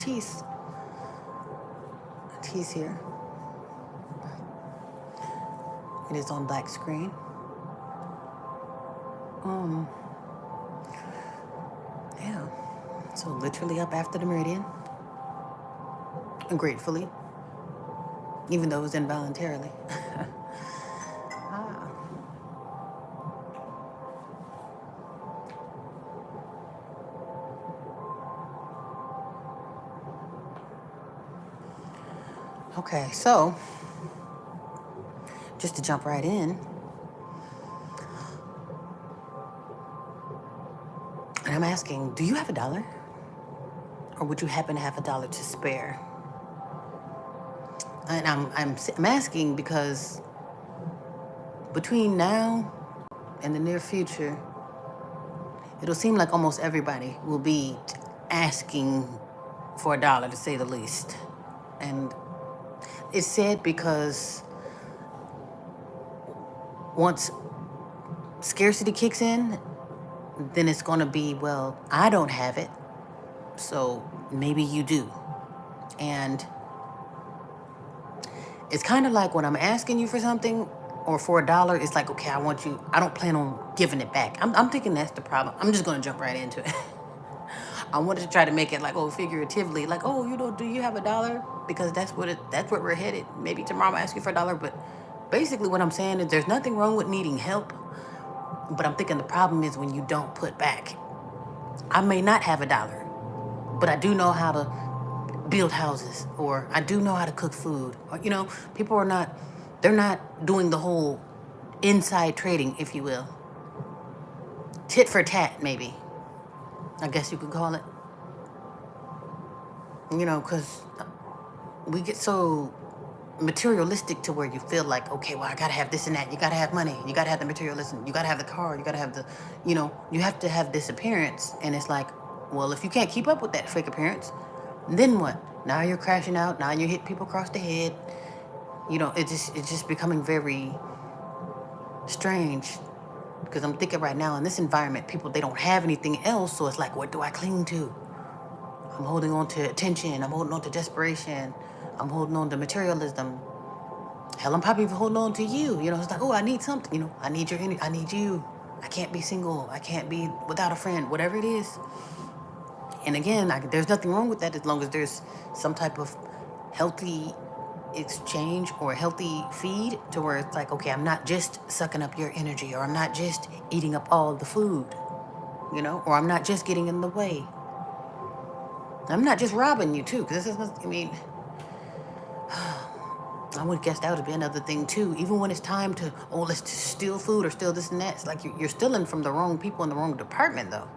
Tease. Tease here. It is on black screen. Um, yeah. So literally up after the meridian. And gratefully. Even though it was involuntarily. Ah. Okay, so just to jump right in. And I'm asking, do you have $1? Or would you happen to have $1 to spare? And I'm asking because between now and the near future, it'll seem like almost everybody will be asking for $1 to say the least. And it's sad because once scarcity kicks in, then it's going to be, well, I don't have it, so maybe you do. And it's kind of like when I'm asking you for something or for $1, it's like, okay, I don't plan on giving it back. I'm thinking that's the problem. I'm just going to jump right into it. I wanted to try to make it like, figuratively, like, do you have $1? Because that's where we're headed. Maybe tomorrow I'm asking for $1, but basically what I'm saying is there's nothing wrong with needing help, but I'm thinking the problem is when you don't put back. I may not have $1, but I do know how to build houses, or I do know how to cook food, or, people they're not doing the whole inside trading, if you will. Tit for tat, maybe. I guess you could call it. Because we get so materialistic to where you feel like, okay, well, I gotta have this and that. You gotta have money. You gotta have the materialism. You gotta have the car. You gotta have the, you have to have this appearance. And it's like, well, if you can't keep up with that fake appearance, then what? Now you're crashing out. Now you hit people across the head. It's just becoming very strange. Because I'm thinking right now in this environment, people, they don't have anything else. So it's like, what do I cling to? I'm holding on to attention. I'm holding on to desperation. I'm holding on to materialism. Hell, I'm probably even holding on to you. It's like, I need something. I need your energy. I need you. I can't be single. I can't be without a friend, whatever it is. And again, there's nothing wrong with that as long as there's some type of healthy exchange or healthy feed to where it's like, okay, I'm not just sucking up your energy, or I'm not just eating up all the food, or I'm not just getting in the way. I'm not just robbing you too, because I would guess that would be another thing too. Even when it's time to, let's just steal food or steal this and that, it's like you're stealing from the wrong people in the wrong department though.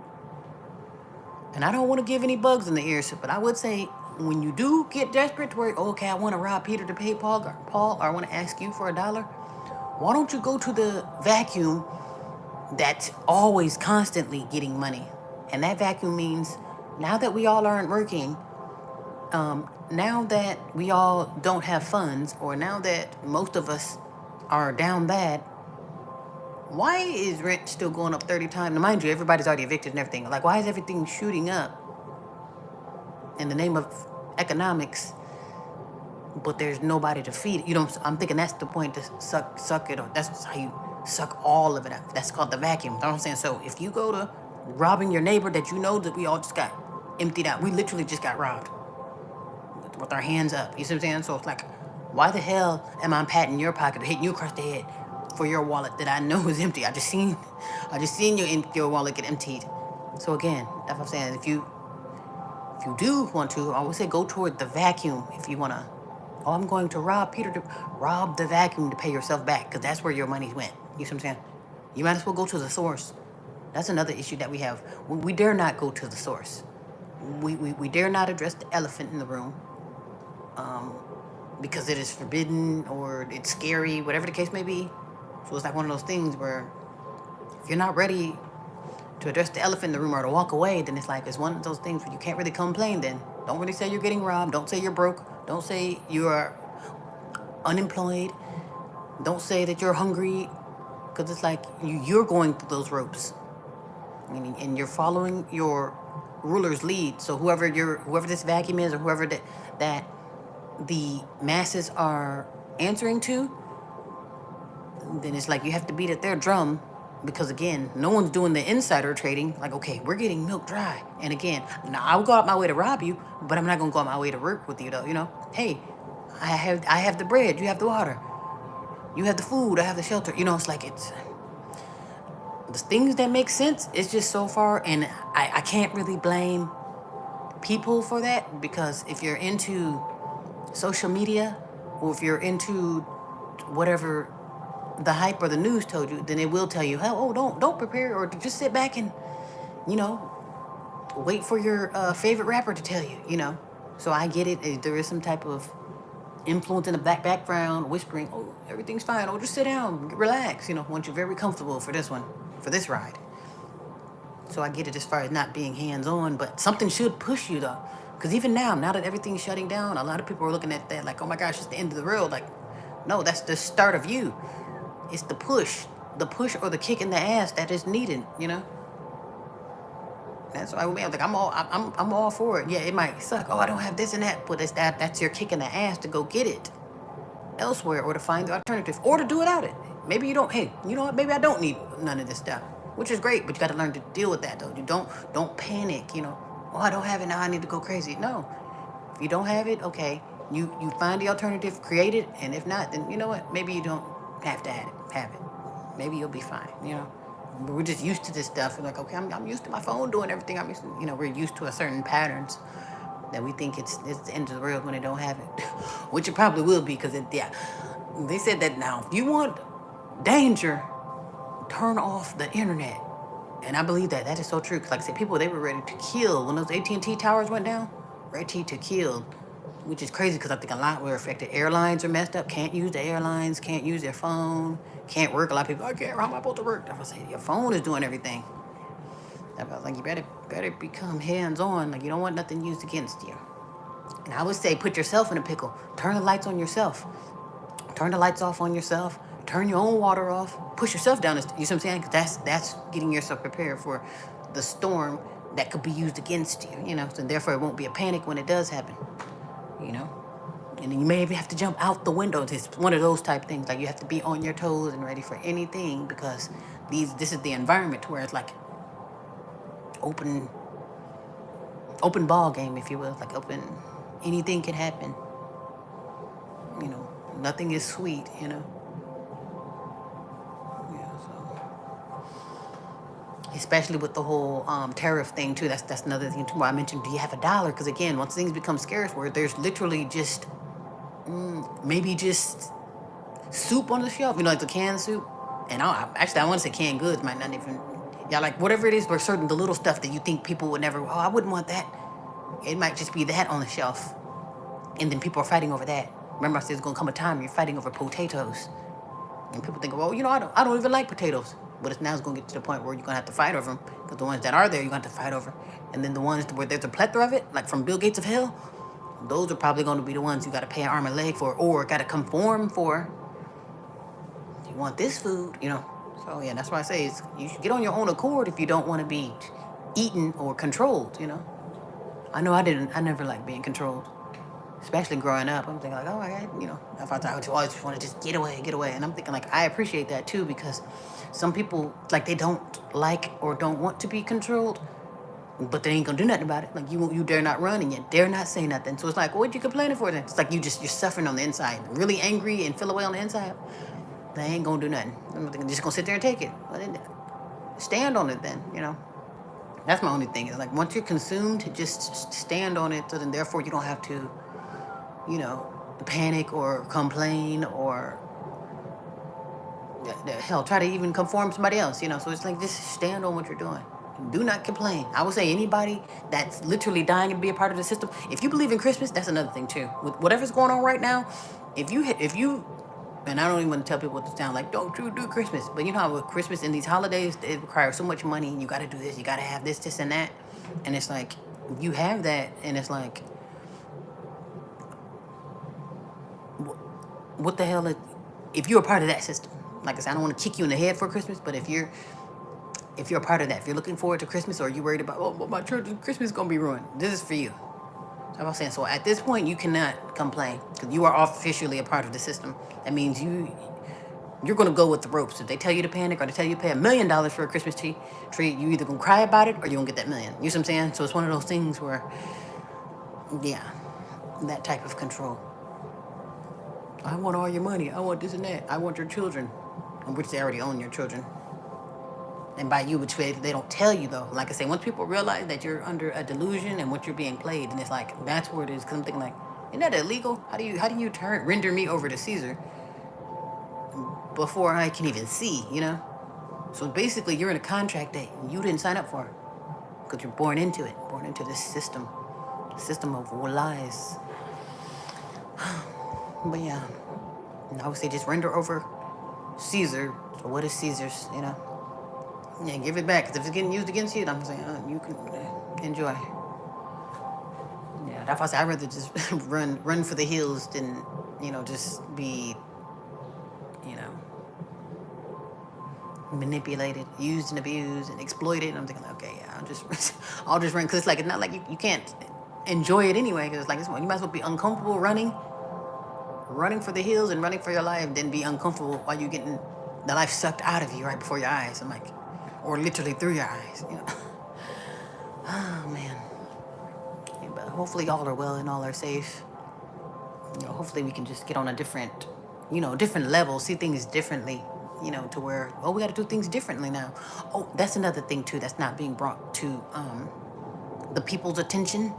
And I don't want to give any bugs in the ears, but I would say when you do get desperate to where, okay, I want to rob Peter to pay Paul, or I want to ask you for $1, why don't you go to the vacuum that's always constantly getting money? And that vacuum means now that we all aren't working, now that we all don't have funds, or now that most of us are down bad, why is rent still going up 30 times? Now, mind you, everybody's already evicted and everything. Like, why is everything shooting up in the name of economics, but there's nobody to feed it? I'm thinking that's the point, to suck it, or that's how you suck all of it out. That's called the vacuum. You know what I'm saying? So if you go to robbing your neighbor that you know that we all just got emptied out, we literally just got robbed with our hands up. You see what I'm saying? So it's like, why the hell am I patting your pocket or hitting you across the head for your wallet that I know is empty? I just seen your wallet get emptied. So again, that's what I'm saying. If you do want to, I would say go toward the vacuum. If you want to, I'm going to rob Peter, to rob the vacuum to pay yourself back, because that's where your money went. You see what I'm saying? You might as well go to the source. That's another issue that we have. We dare not go to the source. We dare not address the elephant in the room, because it is forbidden or it's scary, whatever the case may be. So it's like one of those things where if you're not ready to address the elephant in the room or to walk away, then it's one of those things where you can't really complain then. Don't really say you're getting robbed. Don't say you're broke. Don't say you are unemployed. Don't say that you're hungry, because it's like you're going through those ropes. And you're following your rulers lead. So whoever this vacuum is, or whoever that the masses are answering to, then it's like you have to beat at their drum, because again, no one's doing the insider trading. Like, okay, we're getting milk dry, and again, now I'll go out my way to rob you, but I'm not gonna go out my way to work with you, though. Hey, I have the bread, you have the water, you have the food, I have the shelter. It's like it's the things that make sense. It's just so far, and I can't really blame people for that, because if you're into social media, or if you're into whatever the hype or the news told you, then it will tell you, oh, don't prepare, or just sit back and wait for your favorite rapper to tell you. So I get it. There is some type of influence in the background whispering, oh, everything's fine, oh, just sit down, relax, once you're very comfortable for this ride. So I get it as far as not being hands-on, but something should push you, though. Because even now that everything's shutting down, a lot of people are looking at that like, oh my gosh, it's the end of the world. Like, no, that's the start of you. It's the push or the kick in the ass that is needed. That's why I'm like, I'm all for it. Yeah, it might suck. Oh, I don't have this and that, but that's your kick in the ass to go get it elsewhere, or to find the alternative, or to do without it. Maybe you don't. Hey, you know what? Maybe I don't need none of this stuff, which is great. But you got to learn to deal with that, though. You don't panic. Oh, I don't have it now, I need to go crazy. No, if you don't have it, okay, you find the alternative, create it, and if not, then you know what? Maybe you don't have to have it. Maybe you'll be fine. But we're just used to this stuff. We're like, okay, I'm used to my phone doing everything. I'm used to, we're used to a certain patterns that we think it's the end of the world when they don't have it, which it probably will be, because they said that now, if you want danger, turn off the internet. And I believe that is so true. Because like I said, people, they were ready to kill when those AT&T towers went down. Ready to kill, which is crazy, because I think a lot were affected. Airlines are messed up. Can't use the airlines. Can't use their phone. Can't work. A lot of people, I can't. How am I supposed to work? I was saying, your phone is doing everything. I was like, you better become hands-on. Like, you don't want nothing used against you. And I would say, put yourself in a pickle. Turn the lights on yourself. Turn the lights off on yourself. Turn your own water off. Push yourself down. You see what I'm saying? Because that's getting yourself prepared for the storm that could be used against you. So therefore it won't be a panic when it does happen. And then you may even have to jump out the window. It's one of those type things. Like, you have to be on your toes and ready for anything, because this is the environment where it's like open ball game, if you will. Like open, anything can happen. Nothing is sweet. Yeah. So especially with the whole tariff thing too. That's another thing too. Why I mentioned, do you have $1? Because again, once things become scarce, where there's literally just maybe just soup on the shelf, like the canned soup. And I want to say canned goods, might not even, like whatever it is, but certain the little stuff that you think people would never, I wouldn't want that. It might just be that on the shelf, and then people are fighting over that. Remember, I said there's gonna come a time you're fighting over potatoes, and people think, well, I don't even like potatoes. But it's gonna get to the point where you're gonna have to fight over them, because the ones that are there, you're gonna have to fight over. And then the ones where there's a plethora of it, like from Bill Gates of hell, those are probably gonna be the ones you gotta pay an arm and leg for, or gotta conform for. You want this food, So yeah, that's why I say you should get on your own accord if you don't want to be eaten or controlled. I know I never liked being controlled, especially growing up. I'm thinking like, oh, if I always just want to just get away. And I'm thinking like, I appreciate that too, because some people, like, they don't like or don't want to be controlled, but they ain't gonna do nothing about it. Like, you dare not run, and you dare not say nothing. So it's like, what you complaining for then? It's like you're suffering on the inside, really angry and feel away on the inside. They ain't gonna do nothing. I'm just gonna sit there and take it. Stand on it then, That's my only thing. Is like, once you're consumed, just stand on it, so then therefore you don't have to, panic or complain or hell, try to even conform to somebody else, So it's like, just stand on what you're doing. Do not complain. I would say anybody that's literally dying to be a part of the system. If you believe in Christmas, that's another thing too. With whatever's going on right now, if you, and I don't even want to tell people what to sound like, don't you do Christmas. But you know how with Christmas and these holidays, it requires so much money. You got to do this. You got to have this, and that. And it's like, you have that, and it's like, what the hell if you're a part of that system? Like I said, I don't want to kick you in the head for Christmas, but if you're if you're a part of that, if you're looking forward to Christmas or you're worried about, oh, well, my children's Christmas is going to be ruined, this is for you. That's what I'm saying. So at this point, you cannot complain because you are officially a part of the system. That means you're going to go with the ropes. If they tell you to panic or they tell you to pay $1 million for a Christmas tree, you either going to cry about it or you're going to get that million. You see what I'm saying? So it's one of those things where, yeah, that type of control. I want all your money. I want this and that. I want your children, which they already own your children. And by you, which they don't tell you though. Like I say, once people realize that you're under a delusion and what you're being played, and it's like that's where it is. Because I'm thinking like, isn't that illegal? How do you render me over to Caesar before I can even see? You know. So basically, you're in a contract that you didn't sign up for because you're born into it, born into this system of lies. But yeah, I would say just render over Caesar. So what is Caesar's? You know. Yeah, give it back. Because if it's getting used against you, I'm saying you can enjoy. Yeah, that's why I say I'd rather just run for the hills than, just be, manipulated, used and abused and exploited. And I'm thinking, okay, yeah, I'll just run. Because it's like, it's not like you can't enjoy it anyway. Because it's like, you might as well be uncomfortable running for the hills and running for your life than be uncomfortable while you're getting the life sucked out of you right before your eyes. I'm like, or literally through your eyes, Oh, man. Yeah, but hopefully all are well and all are safe. Hopefully we can just get on a different level, see things differently, to where, we got to do things differently now. Oh, that's another thing, too, that's not being brought to the people's attention.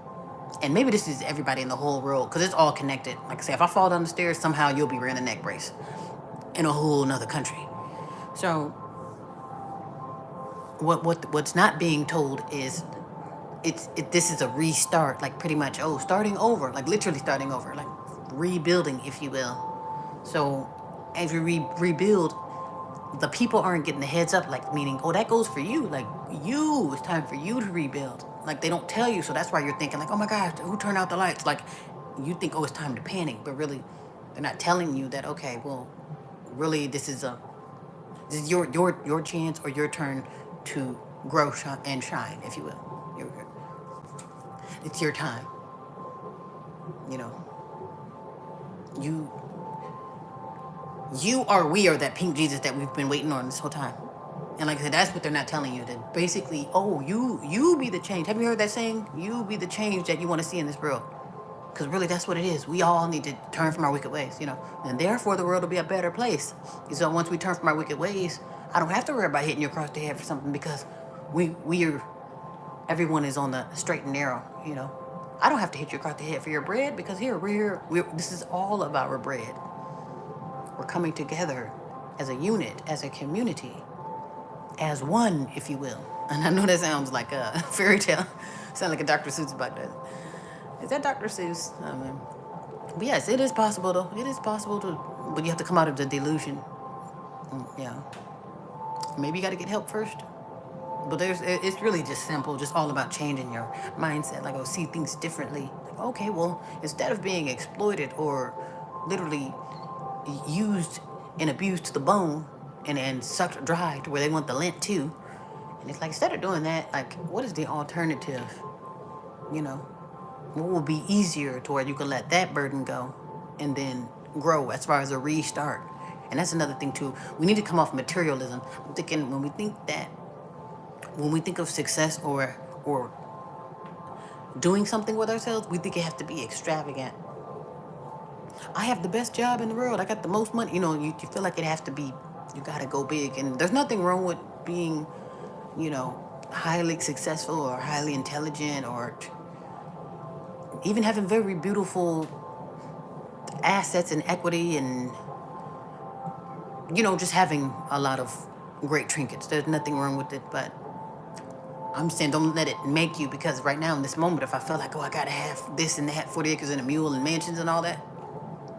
And maybe this is everybody in the whole world, because it's all connected. Like I say, if I fall down the stairs, somehow you'll be wearing a neck brace in a whole nother country. So what's not being told is this is a restart, like pretty much starting over, like literally starting over, like rebuilding, if you will. So as we rebuild, the people aren't getting the heads up, like meaning, that goes for you, like it's time for you to rebuild. Like they don't tell you, so that's why you're thinking like, oh my gosh, who turned out the lights? Like you think, it's time to panic, but really they're not telling you that, okay, well, really this is your chance or your turn to grow and shine, if you will. It's your time. We are that pink Jesus that we've been waiting on this whole time. And like I said, that's what they're not telling you. That basically, you be the change. Have you heard that saying? You be the change that you want to see in this world. Because really, that's what it is. We all need to turn from our wicked ways, and therefore the world will be a better place. So once we turn from our wicked ways, I don't have to worry about hitting you across the head for something because everyone is on the straight and narrow, I don't have to hit you across the head for your bread because this is all about our bread. We're coming together as a unit, as a community, as one, if you will. And I know that sounds like a fairy tale. Sound like a Dr. Seuss about that. Is that Dr. Seuss? But yes, it is possible though. It is possible but you have to come out of the delusion. Yeah. Maybe you got to get help first. But it's really just simple, just all about changing your mindset. Like, see things differently. Like, okay, well, instead of being exploited or literally used and abused to the bone and sucked dry to where they want the lint too. And it's like, instead of doing that, like, what is the alternative? What will be easier to where you can let that burden go and then grow as far as a restart? And that's another thing too. We need to come off materialism. I'm thinking when we think of success or doing something with ourselves, we think it has to be extravagant. I have the best job in the world. I got the most money. You feel like it has to be, you got to go big. And there's nothing wrong with being, highly successful or highly intelligent or even having very beautiful assets and equity and, just having a lot of great trinkets. There's nothing wrong with it, but I'm saying don't let it make you, because right now in this moment, if I feel like, I gotta have this and that, 40 acres and a mule and mansions and all that,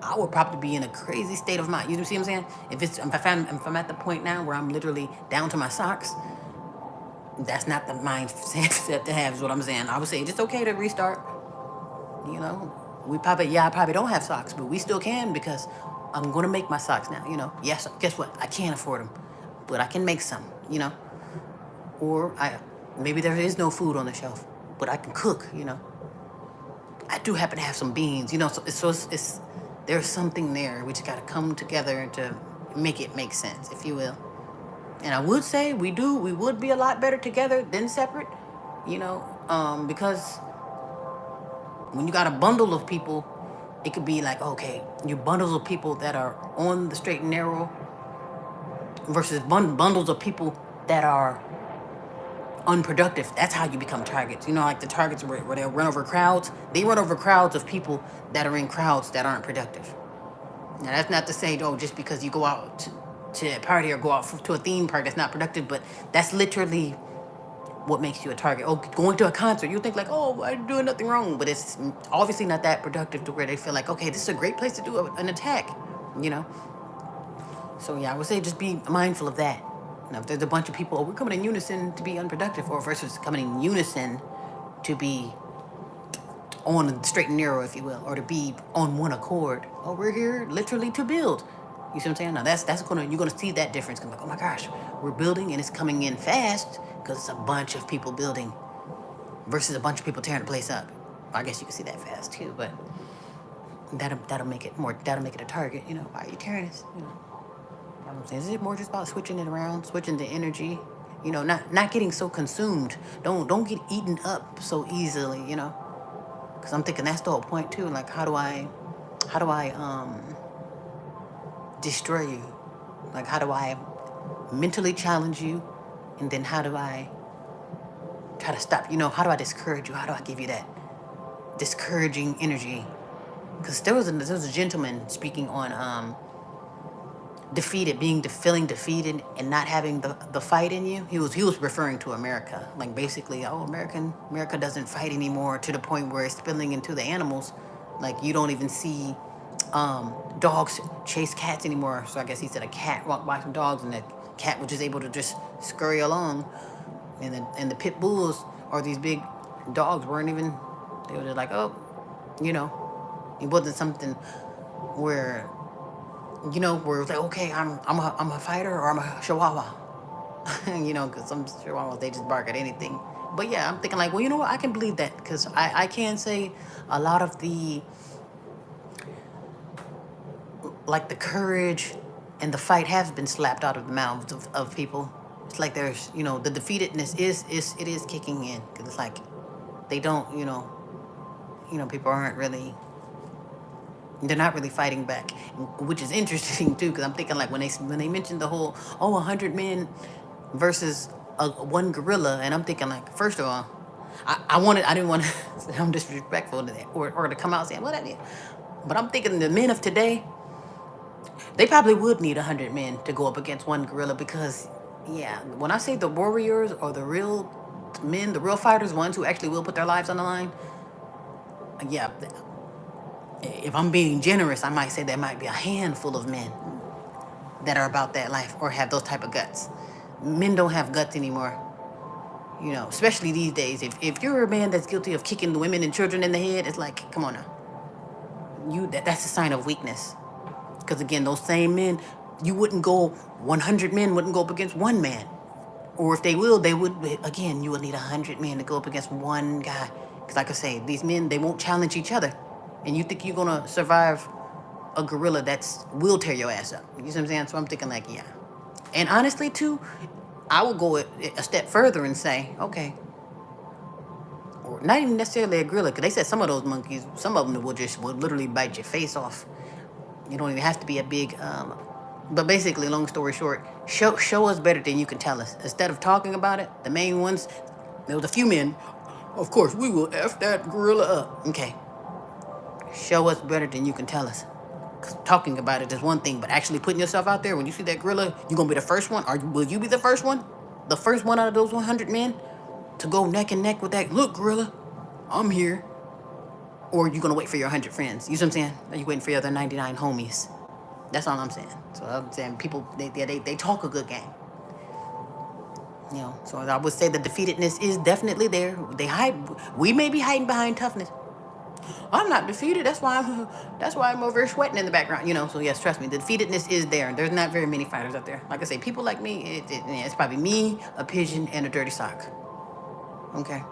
I would probably be in a crazy state of mind. You see what I'm saying? If I'm at the point now where I'm literally down to my socks, that's not the mindset to have, is what I'm saying. I would say it's okay to restart. I probably don't have socks, but we still can, because I'm going to make my socks now, Yes, guess what? I can't afford them, but I can make some, or maybe there is no food on the shelf, but I can cook. I do happen to have some beans. So it's there's something there. We just got to come together to make it make sense, if you will. And I would say we would be a lot better together than separate. Because when you got a bundle of people, it could be like, okay, you bundles of people that are on the straight and narrow versus bundles of people that are unproductive. That's how you become targets. Like the targets where they'll run over crowds. They run over crowds of people that are in crowds that aren't productive. Now, that's not to say, just because you go out to a party or go out to a theme park, that's not productive, but that's literally what makes you a target. Going to a concert, you think like, I'm doing nothing wrong, but it's obviously not that productive to where they feel like, okay, this is a great place to do an attack, So yeah, I would say just be mindful of that. Now, if there's a bunch of people, we're coming in unison to be unproductive, or versus coming in unison to be on the straight and narrow, if you will, or to be on one accord. We're here literally to build. You see what I'm saying? Now you're gonna see that difference. Like, oh my gosh, we're building and it's coming in fast because it's a bunch of people building versus a bunch of people tearing the place up. I guess you can see that fast too, but that'll make it a target. Why are you tearing this? I'm saying, is it more just about switching it around, switching the energy? Not getting so consumed. Don't get eaten up so easily. Because I'm thinking that's the whole point too. Like, how do I destroy you? Like, how do I mentally challenge you, and then how do I try to stop? How do I discourage you? How do I give you that discouraging energy? Because there was a gentleman speaking on feeling defeated and not having the fight in you. He was referring to America, like basically, America doesn't fight anymore, to the point where it's spilling into the animals. Like, you don't even see dogs chase cats anymore. So I guess he said a cat walked by some dogs and the cat was just able to just scurry along, and the pit bulls, or these big dogs, weren't even, they were just like, it wasn't something where where it's like, okay, I'm a fighter, or I'm a chihuahua. Because some chihuahuas, they just bark at anything. But yeah, I'm thinking like, well, you know what? I can believe that, because I can say a lot of the courage and the fight has been slapped out of the mouths of people. It's like there's, the defeatedness is kicking in, because it's like they don't, people aren't really. They're not really fighting back, which is interesting too, because I'm thinking like when they mentioned the whole 100 men versus one gorilla, and I'm thinking like, first of all, I didn't want to sound disrespectful to that, or to come out saying what I did, but I'm thinking the men of today, they probably would need 100 men to go up against one gorilla, because yeah, when I say the warriors or the real men, the real fighters, ones who actually will put their lives on the line, yeah. If I'm being generous, I might say there might be a handful of men that are about that life or have those type of guts. Men don't have guts anymore, especially these days. If you're a man that's guilty of kicking the women and children in the head, it's like, come on now. That's a sign of weakness. Because again, those same men, 100 men wouldn't go up against one man. Or if they would, again, you would need 100 men to go up against one guy. Because like I say, these men, they won't challenge each other. And you think you're going to survive a gorilla will tear your ass up. You see what I'm saying? So I'm thinking like, yeah. And honestly, too, I would go a step further and say, okay, or not even necessarily a gorilla, because they said some of those monkeys, some of them will literally bite your face off. You don't even have to be a big, but basically, long story short, show us better than you can tell us. Instead of talking about it, the main ones, there was a few men, of course, we will F that gorilla up. Okay. Show us better than you can tell us. Because talking about it is one thing, but actually putting yourself out there, when you see that gorilla, you're going to be the first one? Or will you be the first one? The first one out of those 100 men to go neck and neck with that, look, gorilla, I'm here. Or you're going to wait for your 100 friends. You see what I'm saying? Are you waiting for your other 99 homies? That's all I'm saying. So I'm saying people, they talk a good game. So I would say the defeatedness is definitely there. We may be hiding behind toughness. I'm not defeated. That's why I'm over here sweating in the background. So yes, trust me, the defeatedness is there. There's not very many fighters out there. Like I say, people like me, it's probably me, a pigeon, and a dirty sock. Okay.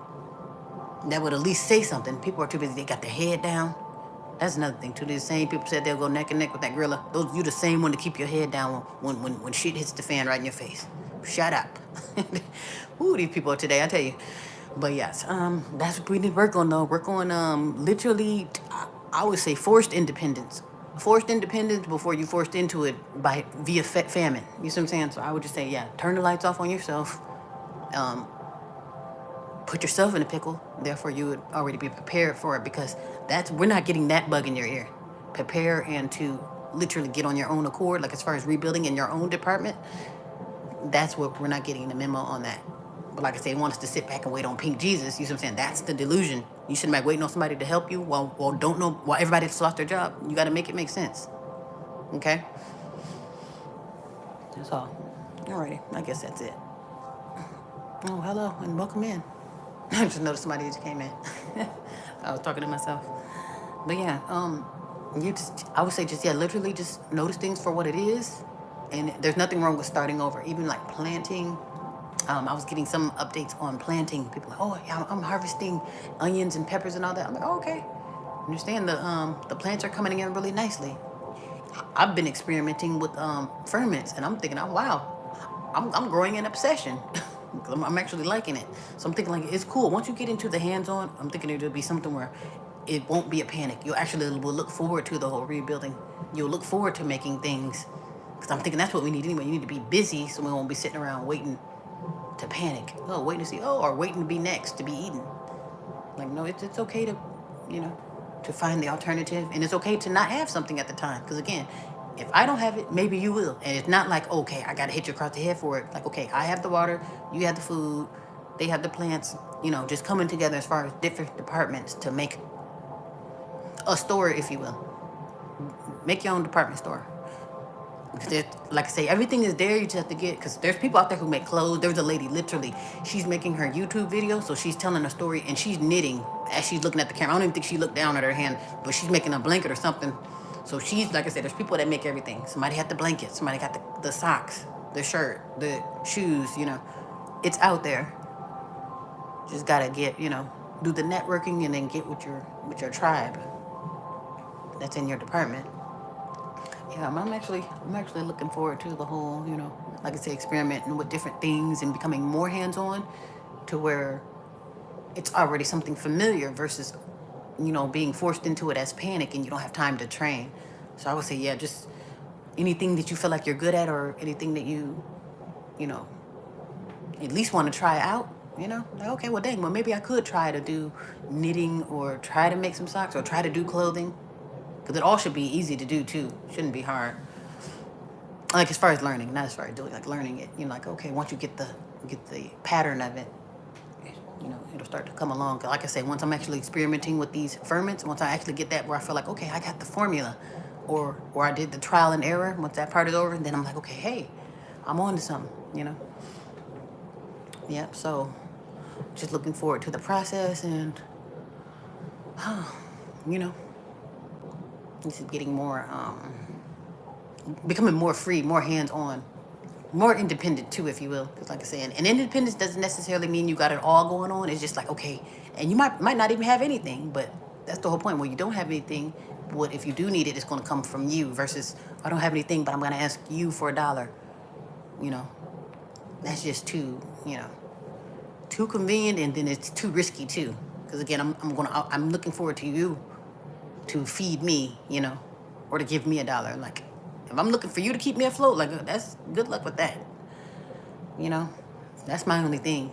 That would at least say something. People are too busy. They got their head down. That's another thing too. The same people said they'll go neck and neck with that gorilla. You the same one to keep your head down when shit hits the fan right in your face. Shut up. Ooh, these people today, I tell you. But yes, that's what we need to work on though. Work on literally, I would say forced independence. Forced independence before you forced into it via famine. You see what I'm saying? So I would just say, yeah, turn the lights off on yourself. Put yourself in a pickle. Therefore, you would already be prepared for it because we're not getting that bug in your ear. Prepare and to literally get on your own accord, like as far as rebuilding in your own department. That's what we're not getting the memo on that. But like I say, they want us to sit back and wait on Pink Jesus. You see what I'm saying? That's the delusion. You shouldn't be waiting on somebody to help you while everybody just lost their job. You got to make it make sense. Okay? That's all. Alrighty. I guess that's it. Oh, hello and welcome in. I just noticed somebody just came in. I was talking to myself. But yeah, I would say literally just notice things for what it is. And there's nothing wrong with starting over. Even like planting. I was getting some updates on planting. People are like, oh, yeah, I'm harvesting onions and peppers and all that. I'm like, oh, okay. Understand the plants are coming in really nicely. I've been experimenting with ferments, and I'm thinking, oh wow, I'm growing an obsession. I'm actually liking it. So I'm thinking like it's cool. Once you get into the hands-on, I'm thinking it'll be something where it won't be a panic. You actually will look forward to the whole rebuilding. You'll look forward to making things. Because I'm thinking that's what we need anyway. You need to be busy so we won't be sitting around waiting to panic. Oh, waiting to see, or waiting to be next to be eaten. Like, no, it's okay to, to find the alternative. And it's okay to not have something at the time. Because again, if I don't have it, maybe you will. And it's not like, okay, I got to hit you across the head for it. Like, okay, I have the water, you have the food, they have the plants, just coming together as far as different departments to make a store, if you will. Make your own department store. Because like I say, everything is there. You just have to get, because there's people out there who make clothes. There's a lady, literally, she's making her YouTube video. So she's telling a story and she's knitting as she's looking at the camera. I don't even think she looked down at her hand, but she's making a blanket or something. So she's, like I said, there's people that make everything. Somebody had the blanket. Somebody got the socks, the shirt, the shoes, It's out there. Just got to get, do the networking and then get with your tribe that's in your department. Yeah, I'm actually looking forward to the whole, like I say, experimenting with different things and becoming more hands-on to where it's already something familiar versus, being forced into it as panic and you don't have time to train. So I would say, yeah, just anything that you feel like you're good at or anything that you at least want to try out, like, okay, well, dang, well, maybe I could try to do knitting or try to make some socks or try to do clothing. Because it all should be easy to do, too. Shouldn't be hard. Like, as far as learning, not as far as doing, like, learning it. Like, okay, once you get the pattern of it, it'll start to come along. Like I said, once I'm actually experimenting with these ferments, once I actually get that where I feel like, okay, I got the formula, or I did the trial and error, once that part is over, then I'm like, okay, hey, I'm on to something, Yep, so just looking forward to the process and, this is getting more, becoming more free, more hands-on, more independent too, if you will. Because like I said, and independence doesn't necessarily mean you got it all going on. It's just like, okay, and you might not even have anything, but that's the whole point. When you don't have anything, what if you do need it, it's going to come from you versus I don't have anything, but I'm going to ask you for $1. That's just too, too convenient, and then it's too risky too. Because again, I'm looking forward to you to feed me, or to give me $1. Like, if I'm looking for you to keep me afloat, like, that's good luck with that. That's my only thing.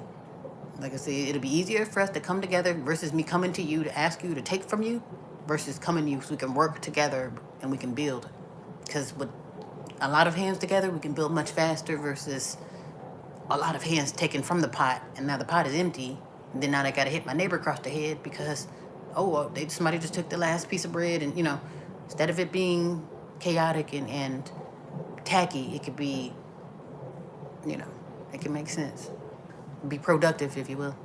Like I said, it'll be easier for us to come together versus me coming to you to ask you to take from you versus coming to you so we can work together and we can build. Because with a lot of hands together, we can build much faster versus a lot of hands taken from the pot, and now the pot is empty. And then now they got to hit my neighbor across the head because, somebody just took the last piece of bread, and instead of it being chaotic and tacky, it could be, it can make sense. Be productive, if you will.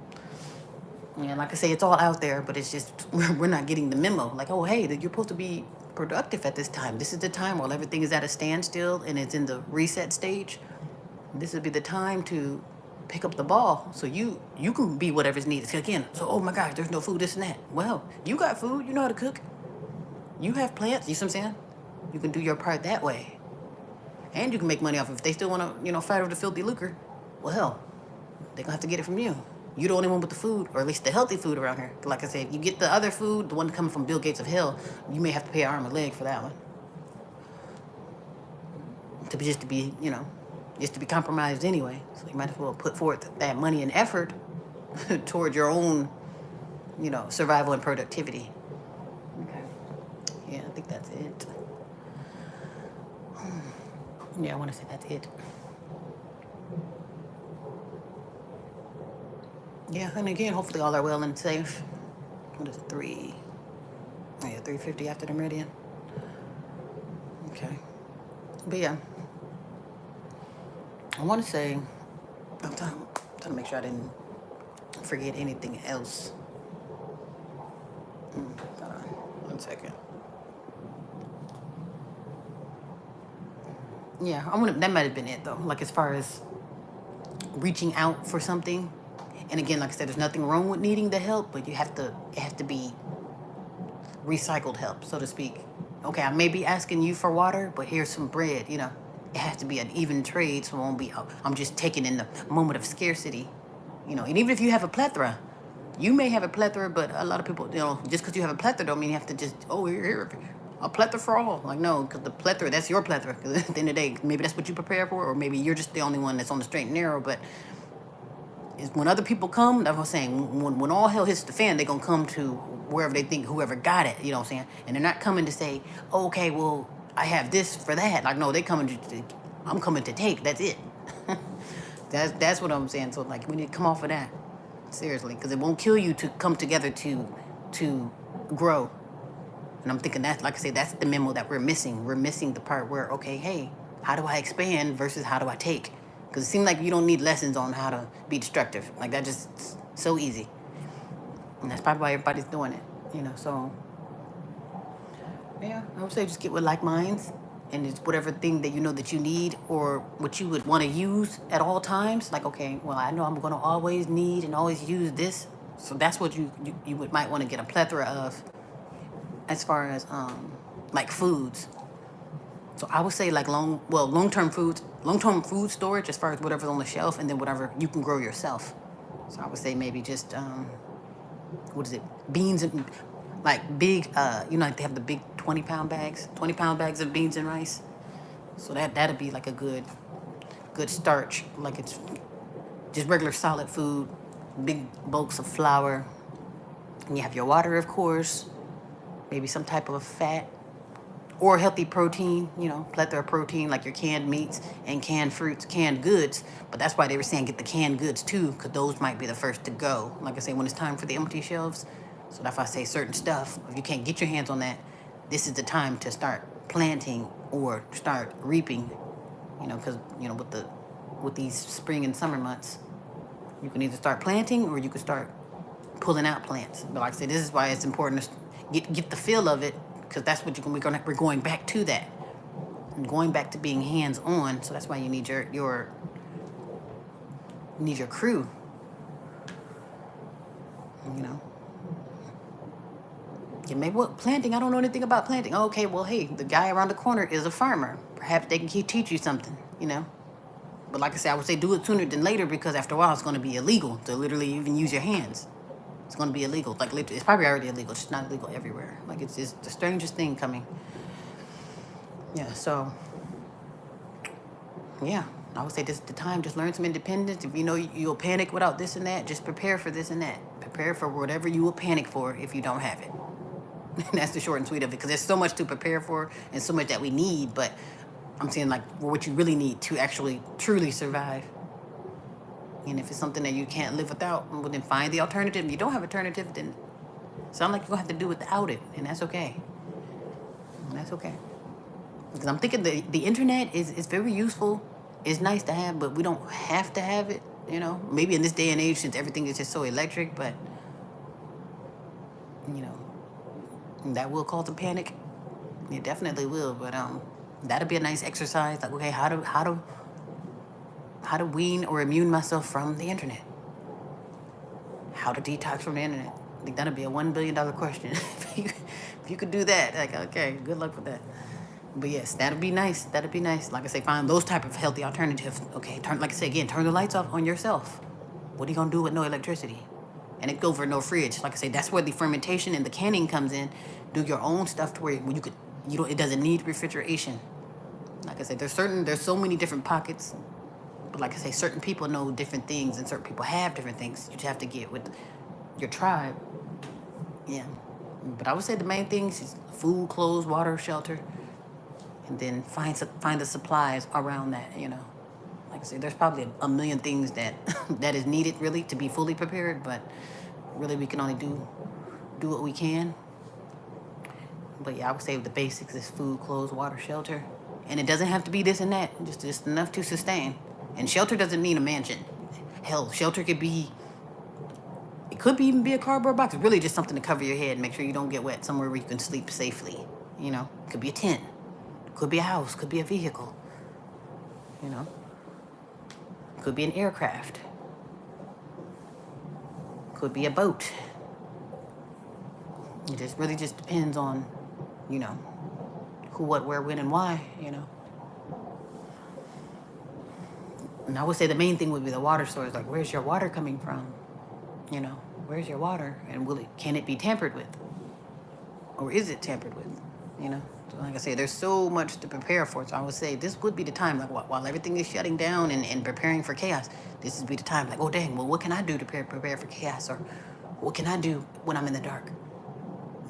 Yeah, like I say, it's all out there, but it's just we're not getting the memo. Like, oh, hey, that you're supposed to be productive at this time. This is the time while everything is at a standstill and it's in the reset stage. This would be the time to pick up the ball, so you can be whatever's needed. So again, so oh my gosh, there's no food, this and that. Well, you got food. You know how to cook. You have plants. You see what I'm saying? You can do your part that way, and you can make money off of. If they still want to, fight over the filthy lucre, well, hell, they're gonna have to get it from you. You're the only one with the food, or at least the healthy food around here. Like I said, if you get the other food, the one coming from Bill Gates of hell, you may have to pay an arm and leg for that one. Just to be, just to be compromised anyway. So you might as well put forth that money and effort toward your own, survival and productivity. Okay. Yeah, I think that's it. Yeah, I want to say that's it. Yeah, and again, hopefully all are well and safe. What is it, 3? Oh yeah, 3:50 after the meridian. Okay. But yeah, I want to say, I'm trying to make sure I didn't forget anything else. Hold on, 1 second. Yeah, that might have been it though. Like as far as reaching out for something, and again, like I said, there's nothing wrong with needing the help, but it has to be recycled help, so to speak. Okay, I may be asking you for water, but here's some bread. It has to be an even trade, so it won't be. I'm just taking in the moment of scarcity. And even if you have a plethora, you may have a plethora, but a lot of people, just because you have a plethora don't mean you have to just, here, a plethora for all. Like, no, because the plethora, that's your plethora. Because at the end of the day, maybe that's what you prepare for, or maybe you're just the only one that's on the straight and narrow. But when other people come, that's what I'm saying, when all hell hits the fan, they're going to come to wherever they think, whoever got it, you know what I'm saying? And they're not coming to say, okay, well, I have this for that. Like, no, I'm coming to take, that's it. That's what I'm saying. So, like, we need to come off of that. Seriously, because it won't kill you to come together to grow. And I'm thinking that, like I say, that's the memo that we're missing. We're missing the part where, okay, hey, how do I expand versus how do I take? Because it seems like you don't need lessons on how to be destructive. Like, that just so easy. And that's probably why everybody's doing it, so. Yeah, I would say just get with like minds, and it's whatever thing that you know that you need or what you would want to use at all times. Like, okay, well, I know I'm going to always need and always use this. So that's what you might want to get a plethora of as far as like foods. So I would say like long-term food storage as far as whatever's on the shelf, and then whatever you can grow yourself. So I would say maybe just what is it? Beans and like big like they have the big 20-pound bags of beans and rice. So that'd be like a good starch. Like it's just regular solid food, big bulks of flour. And you have your water, of course, maybe some type of fat or healthy protein, plethora of protein, like your canned meats and canned fruits, canned goods. But that's why they were saying get the canned goods too, because those might be the first to go. Like I say, when it's time for the empty shelves. So that's why I say certain stuff, if you can't get your hands on that, this is the time to start planting or start reaping, because, with these spring and summer months, you can either start planting or you can start pulling out plants. But like I said, this is why it's important to get the feel of it, because that's what we're going back to that. And going back to being hands-on, so that's why you need your crew, Yeah, maybe planting, I don't know anything about planting. Okay, well, hey, the guy around the corner is a farmer. Perhaps they can teach you something, But like I said, I would say do it sooner than later, because after a while it's going to be illegal to literally even use your hands. It's going to be illegal. Like, it's probably already illegal. It's just not illegal everywhere. Like, it's the strangest thing coming. Yeah, so, yeah, I would say this is the time. Just learn some independence. If you know you'll panic without this and that, just prepare for this and that. Prepare for whatever you will panic for if you don't have it. That's the short and sweet of it, because there's so much to prepare for and so much that we need, but I'm saying, like, what you really need to actually truly survive. And if it's something that you can't live without, well, then find the alternative. If you don't have alternative, then sound like you're going to have to do without it, and that's okay. And that's okay. Because I'm thinking the internet is very useful. It's nice to have, but we don't have to have it, Maybe in this day and age, since everything is just so electric, but You know, that will cause a panic. It definitely will, but that'll be a nice exercise. Like, okay, how to wean or immune myself from the internet? How to detox from the internet? I think that'll be a $1 billion question. If you could do that, like, okay, good luck with that. But yes, that'd be nice. That'd be nice. Like I say, find those type of healthy alternatives. Okay, like I say again, turn the lights off on yourself. What are you gonna do with no electricity? And it go for no fridge. Like I say, that's where the fermentation and the canning comes in. Do your own stuff to where you don't. It doesn't need refrigeration. Like I said, there's so many different pockets. But like I say, certain people know different things, and certain people have different things. You just have to get with your tribe. Yeah. But I would say the main things is food, clothes, water, shelter, and then find the supplies around that. Like I said, there's probably a million things that that is needed really to be fully prepared, but really we can only do what we can. But yeah, I would say the basics is food, clothes, water, shelter, and it doesn't have to be this and that. Just enough to sustain. And shelter doesn't mean a mansion. Hell, shelter could be. It could even be a cardboard box. It's really just something to cover your head, make sure you don't get wet, somewhere where you can sleep safely. It could be a tent, could be a house, could be a vehicle. You know, could be an aircraft, could be a boat. It just really just depends on, who, what, where, when, and why. And I would say the main thing would be the water source. Like, where's your water coming from? Where's your water? And can it be tampered with? Or is it tampered with? So like I say, there's so much to prepare for. So I would say this would be the time, like while everything is shutting down and preparing for chaos, this would be the time, like, oh dang, well, what can I do to prepare for chaos? Or what can I do when I'm in the dark?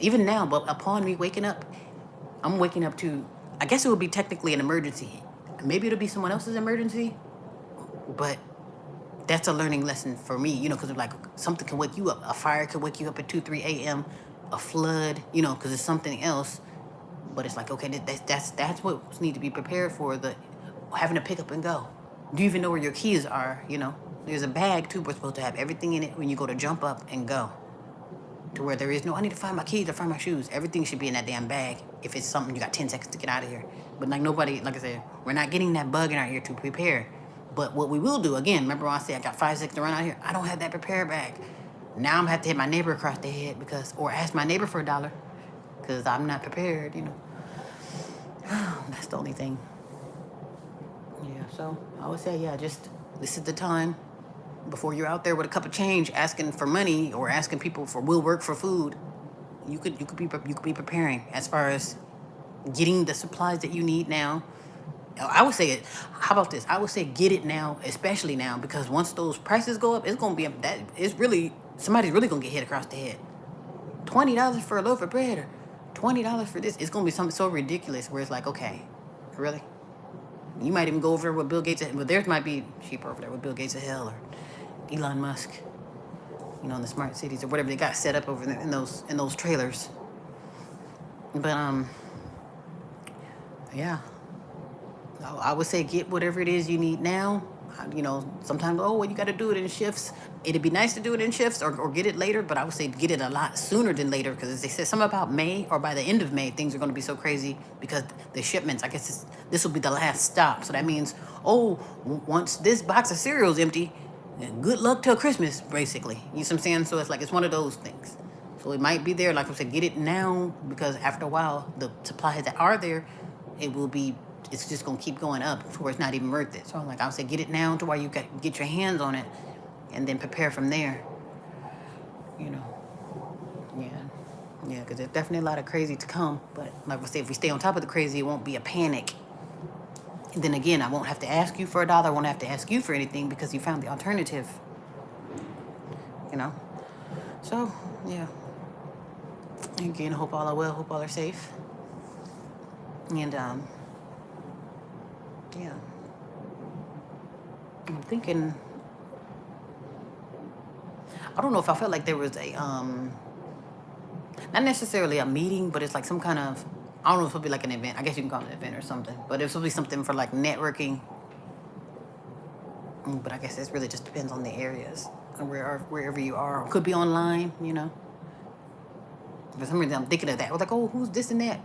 Even now, but upon me waking up, I'm waking up to, I guess it would be technically an emergency. Maybe it'll be someone else's emergency, but that's a learning lesson for me, because like something can wake you up. A fire could wake you up at 2, 3 a.m., a flood, because it's something else. But it's like, okay, that's what need to be prepared for, having to pick up and go. Do you even know where your keys are? There's a bag too, we're supposed to have everything in it when you go to jump up and go. To where there is no, I need to find my keys or find my shoes. Everything should be in that damn bag. If it's something, you got 10 seconds to get out of here. But like nobody, like I said, we're not getting that bug in our ear to prepare. But what we will do, again, remember when I said I got 5 seconds to run out here? I don't have that prepared bag. Now I'm gonna have to hit my neighbor across the head or ask my neighbor for $1 because I'm not prepared, That's the only thing. Yeah, so I would say, yeah, just this is the time before you're out there with a cup of change asking for money or asking people will work for food. You could be preparing as far as getting the supplies that you need now. I would say it. How about this? I would say get it now, especially now, because once those prices go up, it's gonna be somebody's really gonna get hit across the head. $20 for a loaf of bread, or $20 for this. It's gonna be something so ridiculous where it's like, okay, really? You might even go over there with Bill Gates, but theirs might be cheaper over there with Bill Gates of Hell or Elon Musk. In the smart cities or whatever they got set up over there in those trailers. But yeah. I would say get whatever it is you need now. Sometimes, you got to do it in shifts. It'd be nice to do it in shifts or get it later, but I would say get it a lot sooner than later because as they said something about May or by the end of May, things are going to be so crazy because the shipments, I guess this will be the last stop. So that means, once this box of cereal is empty, good luck till Christmas, basically. You know what I'm saying? So it's like, it's one of those things. So it might be there, like I said, get it now because after a while, the supplies that are there, it's just going to keep going up to where it's not even worth it. So I would say get it now to where you get your hands on it and then prepare from there. Yeah, because there's definitely a lot of crazy to come. But like I said, if we stay on top of the crazy, it won't be a panic. And then again, I won't have to ask you for $1. I won't have to ask you for anything because you found the alternative. So, yeah. Again, hope all are well, hope all are safe. And, yeah. I'm thinking, I don't know if I felt like there was a, not necessarily a meeting, but it's like some kind of, I don't know if it'll be like an event. I guess you can call it an event or something. But it'll be something for like networking. But I guess it really just depends on the areas, wherever you are. Could be online, For some reason, I'm thinking of that. I was like, oh, who's this and that?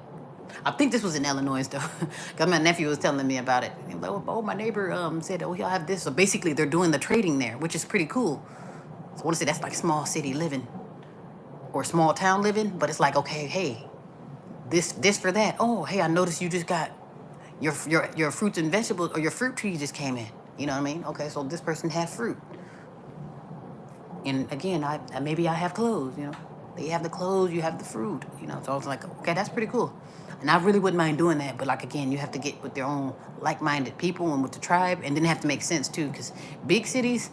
I think this was in Illinois though, because my nephew was telling me about it. He was like, oh, my neighbor said, oh, he'll have this. So basically, they're doing the trading there, which is pretty cool. So I want to say that's like small city living or small town living, but it's like, okay, hey, this for that. Oh, hey, I noticed you just got your fruits and vegetables, or your fruit tree just came in. You know what I mean? Okay, so this person had fruit. And again, maybe I have clothes, you know. They have the clothes, you have the fruit, you know. So I was like, okay, that's pretty cool. And I really wouldn't mind doing that. But like, again, you have to get with their own like-minded people and with the tribe. And then have to make sense too. Because big cities,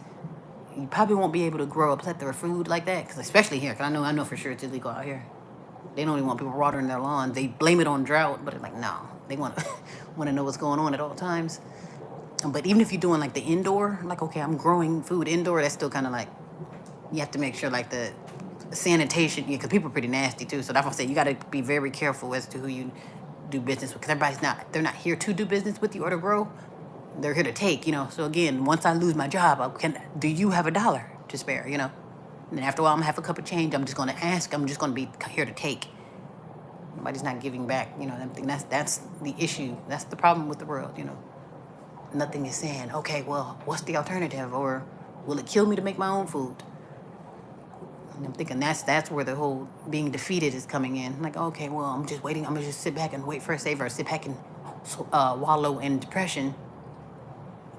you probably won't be able to grow a plethora of food like that. Because especially here, because I know for sure it's illegal out here. They don't even want people watering their lawns. They blame it on drought, but it's like, no. They want to know what's going on at all times. But even if you're doing like the indoor, like, okay, I'm growing food indoor, that's still kind of like, you have to make sure like the sanitation, yeah, because people are pretty nasty too. So that's why I say you got to be very careful as to who you do business with, because they're not here to do business with you or to grow. They're here to take, you know. So again, once I lose my job, do you have $1 to spare, you know? And then after a while, I'm gonna have a cup of change. I'm just gonna ask. I'm just gonna be here to take. Nobody's not giving back, you know. I think that's the issue. That's the problem with the world, you know. Nothing is saying, okay, well, what's the alternative, or will it kill me to make my own food? And I'm thinking that's where the whole being defeated is coming in. Like, okay, well, I'm just waiting. I'm gonna just sit back and wait for a saver, sit back and wallow in depression.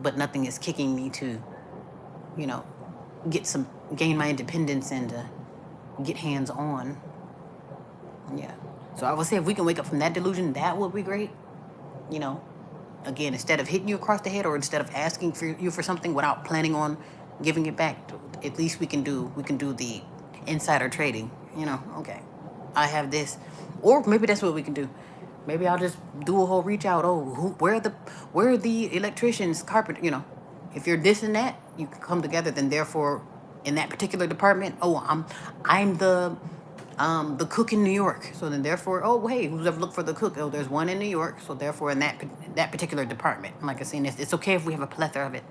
But nothing is kicking me to, you know, gain my independence and get hands on. Yeah. So I would say if we can wake up from that delusion, that would be great. You know, again, instead of hitting you across the head, or instead of asking for something without planning on giving it back, at least we can do the insider trading. You know, okay, I have this, or maybe that's what we can do. Maybe I'll just do a whole reach out. Oh, where are the electricians, carpenter? You know, if you're this and that, you can come together. Then therefore, in that particular department, oh, I'm the cook in New York. So then therefore, oh, hey, who's ever looked for the cook? Oh, there's one in New York. So therefore, in that particular department, like I said, it's okay if we have a plethora of it.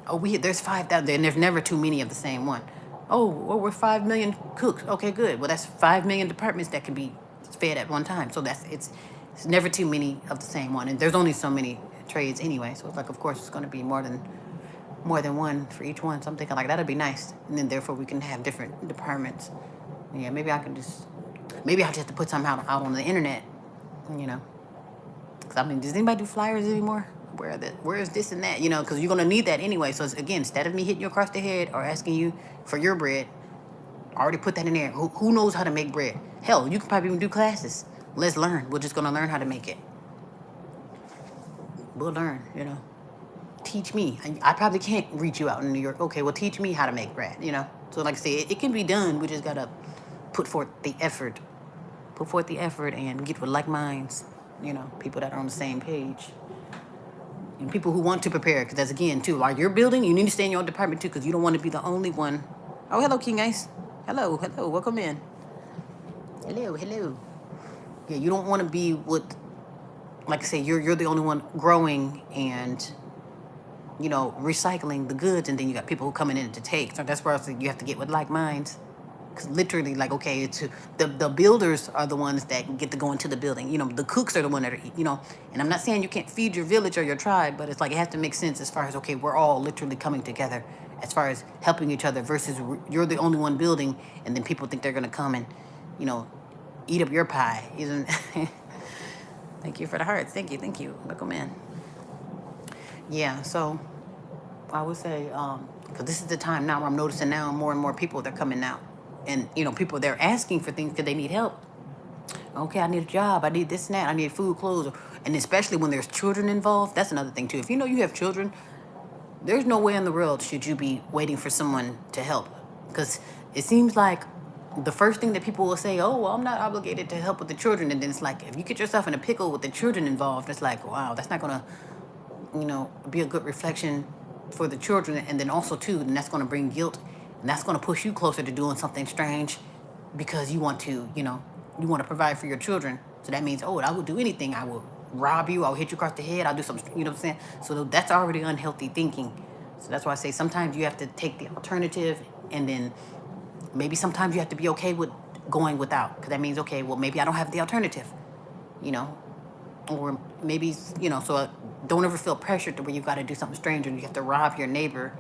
Oh, there's 5,000, and there's never too many of the same one. Oh, well, we're 5 million cooks. Okay, good. Well, that's 5 million departments that can be fed at one time. So it's never too many of the same one, and there's only so many trades anyway. So it's like, of course, it's going to be more than one for each one. So I'm thinking like that'd be nice, and then therefore we can have different departments. Yeah, maybe I'll just have to put something out on the internet, you know. Because I mean, does anybody do flyers anymore? Where is this and that? You know, because you're gonna need that anyway. So again, instead of me hitting you across the head or asking you for your bread, I already put that in there. Who knows how to make bread? Hell, you can probably even do classes. Let's learn. We're just gonna learn how to make it. We'll learn, you know. Teach me. I probably can't reach you out in New York. Okay, well, teach me how to make bread, you know. So like I say, it can be done. We just gotta put forth the effort and get with like minds, you know, people that are on the same page, and people who want to prepare. Because that's again too, while you're building, you need to stay in your own department too, because you don't want to be the only one. Oh, hello, King Ice. Hello, welcome in. Hello. Yeah, you don't want to be with, like I say, you're the only one growing and, you know, recycling the goods, and then you got people who coming in to take. So that's where I say you have to get with like minds. Because literally, like, okay, the builders are the ones that get to go into the building. You know, the cooks are the one that are, you know. And I'm not saying you can't feed your village or your tribe, but it's like it has to make sense as far as, okay, we're all literally coming together as far as helping each other versus you're the only one building, and then people think they're going to come and, you know, eat up your pie. Isn't? Thank you for the hearts. Thank you. Welcome in. Yeah, so I would say, because this is the time now where I'm noticing now more and more people, they're coming out. And, you know, people, they're asking for things because they need help. Okay, I need a job. I need this and that. I need food, clothes. And especially when there's children involved, that's another thing, too. If you know you have children, there's no way in the world should you be waiting for someone to help. Because it seems like the first thing that people will say, oh, well, I'm not obligated to help with the children. And then it's like, if you get yourself in a pickle with the children involved, it's like, wow, that's not going to, you know, be a good reflection for the children. And then also, too, then that's going to bring guilt. And that's going to push you closer to doing something strange because you want to, you know, you want to provide for your children. So that means, oh, I will do anything. I will rob you. I'll hit you across the head. I'll do something, you know what I'm saying? So that's already unhealthy thinking. So that's why I say sometimes you have to take the alternative, and then maybe sometimes you have to be okay with going without, because that means, okay, well, maybe I don't have the alternative, you know, or maybe, you know, so don't ever feel pressured to where you got to do something strange and you have to rob your neighbor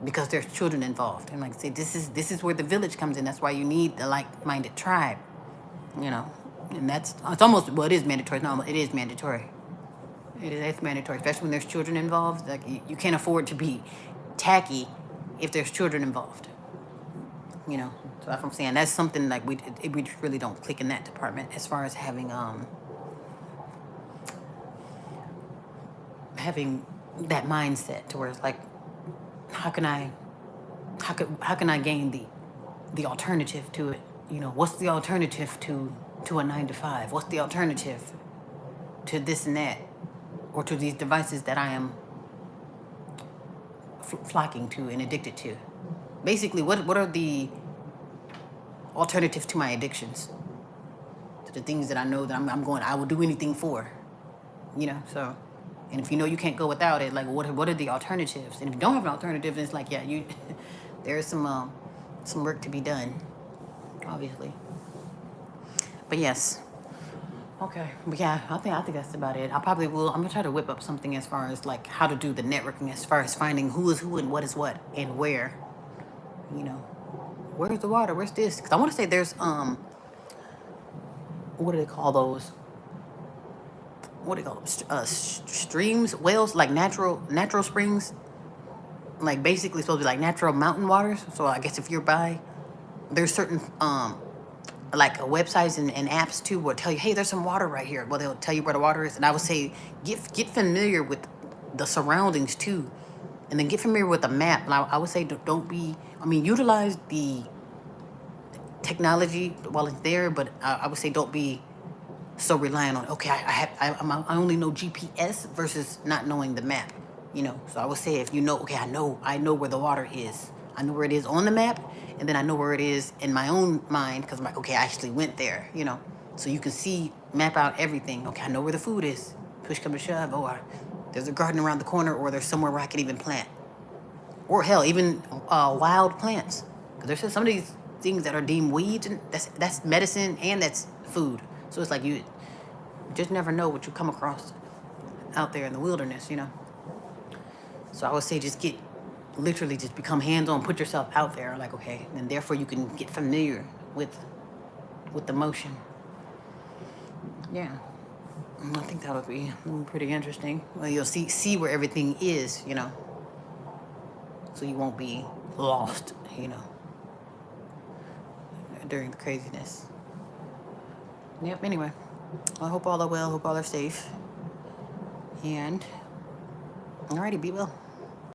because there's children involved. And like I say, this is where the village comes in. That's why you need the like-minded tribe, you know, and it's almost, well, it is mandatory. No, it is mandatory. It's mandatory, especially when there's children involved. Like you can't afford to be tacky if there's children involved. You know, so that's what I'm saying. That's something like we just really don't click in that department as far as having that mindset to where it's like, how can I gain the alternative to it? You know, what's the alternative to a 9 to 5? What's the alternative to this and that, or to these devices that I am flocking to and addicted to? Basically, what are the alternatives to my addictions? To the things that I know that I will do anything for, you know, so. And if you know you can't go without it, like what are the alternatives? And if you don't have an alternative, then it's like, yeah, there's some work to be done, obviously. But yes. Okay. But yeah, I think that's about it. I'm gonna try to whip up something as far as like how to do the networking, as far as finding who is who and what is what and where. You know, where's the water? Where's this? Because I want to say there's what do they call those? What do they call them? Streams, wells, like natural springs. Like basically supposed to be like natural mountain waters. So I guess if you're by, there's certain like websites and apps too will tell you, hey, there's some water right here. Well, they'll tell you where the water is. And I would say get familiar with the surroundings too, and then get familiar with the map. And I would say utilize the technology while it's there, but I would say don't be so reliant on, okay, I only know GPS versus not knowing the map, you know. So I would say if you know, okay, I know where the water is. I know where it is on the map, and then I know where it is in my own mind, because I'm like, okay, I actually went there, you know. So you can map out everything. Okay, I know where the food is. Push come to shove, or there's a garden around the corner, or there's somewhere where I can even plant. Or hell, even wild plants. Because there's some of these things that are deemed weeds, and that's medicine and that's food. So it's like you just never know what you come across out there in the wilderness, you know. So I would say just literally just become hands-on, put yourself out there, like, okay, and therefore you can get familiar with the motion. Yeah, I think that would be pretty interesting. Well, you'll see where everything is, you know, so you won't be lost, you know, during the craziness. Yep, anyway, I hope all are well, hope all are safe, and alrighty, be well.